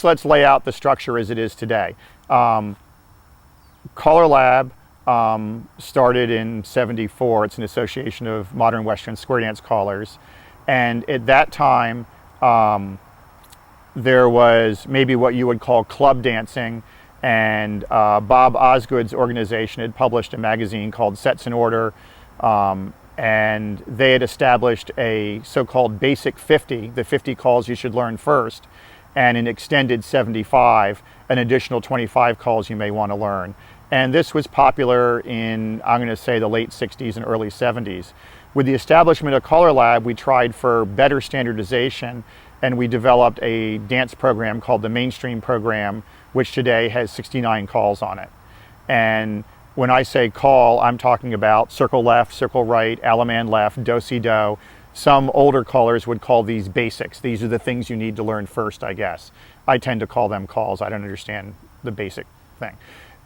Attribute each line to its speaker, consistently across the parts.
Speaker 1: let's lay out the structure as it is today. Caller Lab started in '74. It's an association of modern Western square dance callers. And at that time, there was maybe what you would call club dancing. And Bob Osgood's organization had published a magazine called Sets in Order. And they had established a so-called basic 50, the 50 calls you should learn first, and an extended 75, an additional 25 calls you may want to learn. And this was popular in, I'm going to say, the late 60s and early 70s. With the establishment of Caller Lab, we tried for better standardization, and we developed a dance program called the Mainstream program, which today has 69 calls on it. And when I say call, I'm talking about circle left, circle right, Alaman left, do-si-do. Some older callers would call these basics. These are the things you need to learn first, I guess. I tend to call them calls. I don't understand the basic thing.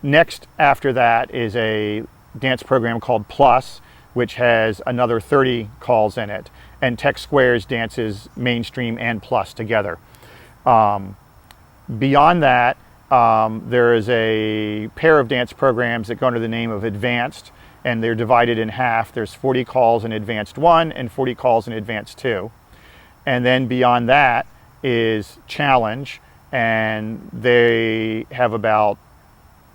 Speaker 1: Next after that is a dance program called Plus, which has another 30 calls in it. And Tech Squares dances Mainstream and Plus together. Beyond that, there is a pair of dance programs that go under the name of Advanced, and they're divided in half. There's 40 calls in Advanced 1 and 40 calls in Advanced 2. And then beyond that is Challenge, and they have about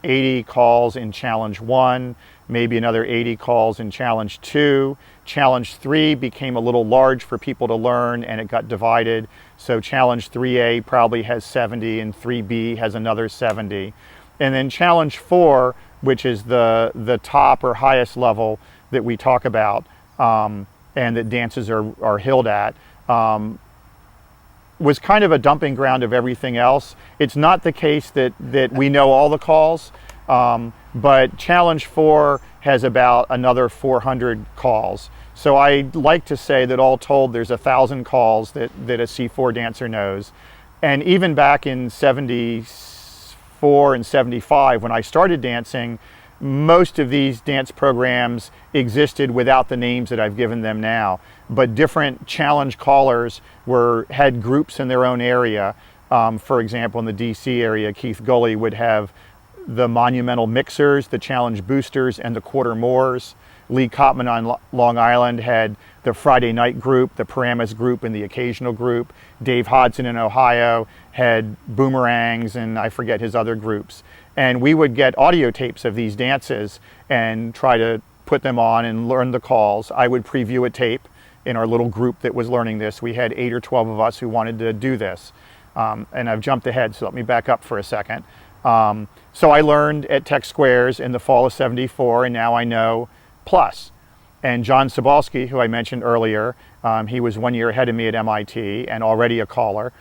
Speaker 1: 80 calls in Challenge 1, maybe another 80 calls in Challenge 2. Challenge 3 became a little large for people to learn, and it got divided. So Challenge 3A probably has 70, and 3B has another 70. And then Challenge 4, which is the top or highest level that we talk about, and that dances are held at, was kind of a dumping ground of everything else. It's not the case that we know all the calls, but Challenge 4 has about another 400 calls. So I like to say that all told, there's 1,000 calls that a C4 dancer knows. And even back in 74 and 75, when I started dancing, most of these dance programs existed without the names that I've given them now. But different challenge callers had groups in their own area. For example, in the DC area, Keith Gulley would have the Monumental Mixers, the Challenge Boosters, and the Quarter Moors. Lee Copman on Long Island had the Friday Night Group, the Paramus Group, and the Occasional Group. Dave Hodson in Ohio had Boomerangs, and I forget his other groups. And we would get audio tapes of these dances and try to put them on and learn the calls. I would preview a tape in our little group that was learning this. We had 8 or 12 of us who wanted to do this. And I've jumped ahead, so let me back up for a second. So I learned at Tech Squares in the fall of '74, and now I know Plus. And John Sobalski, who I mentioned earlier, he was 1 year ahead of me at MIT and already a caller.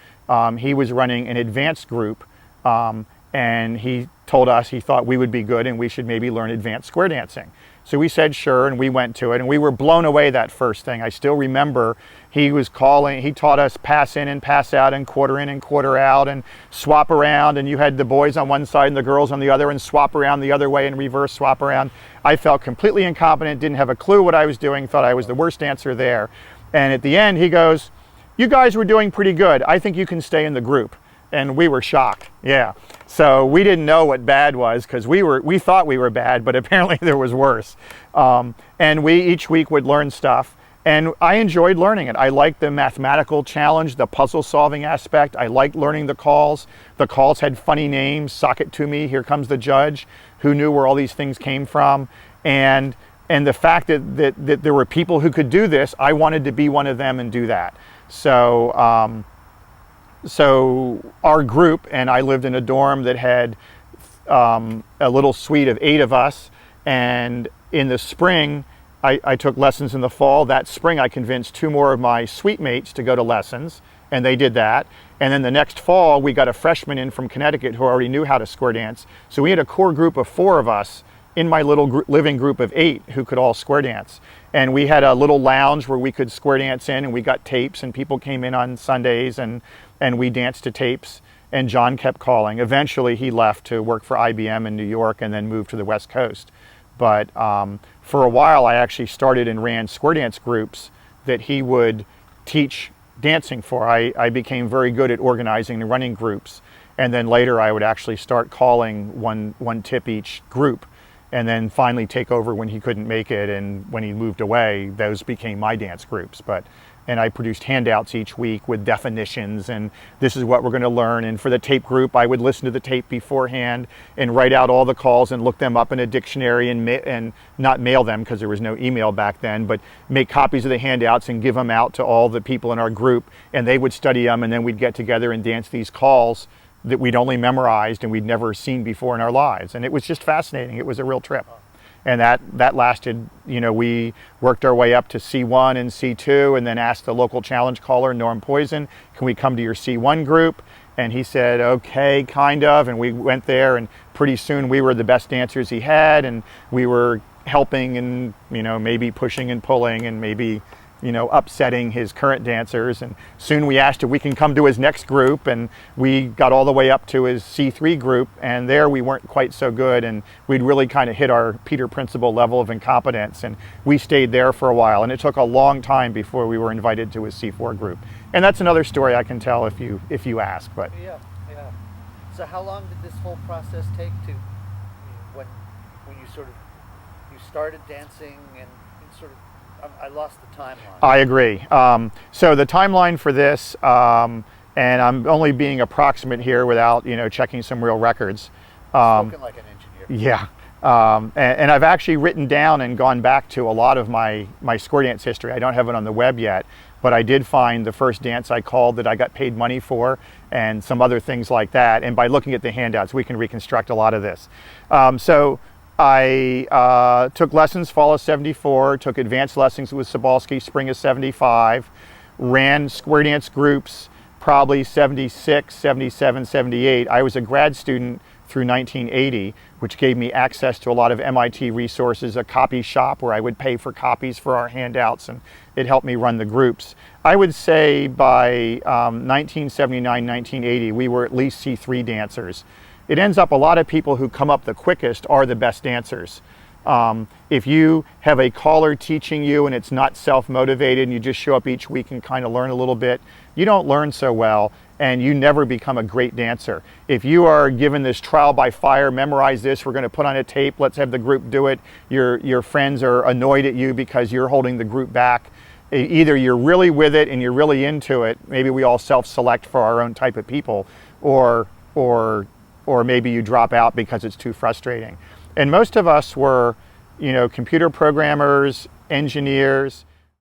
Speaker 1: He was running an advanced group, and he told us he thought we would be good and we should maybe learn advanced square dancing. So we said sure, and we went to it, and we were blown away that first thing. I still remember he taught us pass in and pass out and quarter in and quarter out and swap around, and you had the boys on one side and the girls on the other and swap around the other way and reverse swap around. I felt completely incompetent, didn't have a clue what I was doing, thought I was the worst dancer there. And at the end he goes, "You guys were doing pretty good. I think you can stay in the group." And we were shocked, yeah. So we didn't know what bad was, because we thought we were bad, but apparently there was worse. And we each week would learn stuff, and I enjoyed learning it. I liked the mathematical challenge, the puzzle solving aspect. I liked learning the calls. The calls had funny names, "Sock It To Me," "Here Comes the Judge." Who knew where all these things came from? And the fact that there were people who could do this, I wanted to be one of them and do that. So our group, and I lived in a dorm that had a little suite of 8 of us, and in the spring I took lessons in the fall. That spring I convinced 2 more of my suite mates to go to lessons, and they did that. And then the next fall we got a freshman in from Connecticut who already knew how to square dance. So we had a core group of 4 of us in my little living group of 8 who could all square dance. And we had a little lounge where we could square dance in, and we got tapes, and people came in on Sundays and we danced to tapes, and John kept calling. Eventually he left to work for IBM in New York and then moved to the West Coast. But for a while I actually started and ran square dance groups that he would teach dancing for. I became very good at organizing and running groups. And then later I would actually start calling one tip each group, and then finally take over when he couldn't make it. And when he moved away, those became my dance groups. And I produced handouts each week with definitions, and this is what we're going to learn. And for the tape group, I would listen to the tape beforehand and write out all the calls and look them up in a dictionary, and not mail them because there was no email back then, but make copies of the handouts and give them out to all the people in our group, and they would study them, and then we'd get together and dance these calls that we'd only memorized and we'd never seen before in our lives. And it was just fascinating. It was a real trip. And that lasted, we worked our way up to C1 and C2, and then asked the local challenge caller, Norm Poison, can we come to your C1 group? And he said, okay, kind of. And we went there, and pretty soon we were the best dancers he had, and we were helping and, maybe pushing and pulling and maybe, upsetting his current dancers. And soon we asked if we can come to his next group, and we got all the way up to his C3 group, and there we weren't quite so good, and we'd really kind of hit our Peter Principle level of incompetence, and we stayed there for a while, and it took a long time before we were invited to his C4 group. And that's another story I can tell if you ask. But
Speaker 2: yeah. So how long did this whole process take to when you started dancing and sort of, I lost the timeline.
Speaker 1: I agree. So the timeline for this, and I'm only being approximate here without checking some real records.
Speaker 2: Spoken like an engineer.
Speaker 1: Yeah. And I've actually written down and gone back to a lot of my square dance history. I don't have it on the web yet, but I did find the first dance I called that I got paid money for, and some other things like that. And by looking at the handouts, we can reconstruct a lot of this. So I took lessons fall of '74, took advanced lessons with Sobalski spring of '75, ran square dance groups probably '76, '77, '78. I was a grad student through 1980, which gave me access to a lot of MIT resources, a copy shop where I would pay for copies for our handouts, and it helped me run the groups. I would say by 1979, 1980, we were at least C3 dancers. It ends up a lot of people who come up the quickest are the best dancers. If you have a caller teaching you and it's not self-motivated and you just show up each week and kind of learn a little bit, you don't learn so well, and you never become a great dancer. If you are given this trial by fire, memorize this, we're going to put on a tape, let's have the group do it, your friends are annoyed at you because you're holding the group back. Either you're really with it and you're really into it, maybe we all self-select for our own type of people, or maybe you drop out because it's too frustrating. And most of us were, computer programmers, engineers,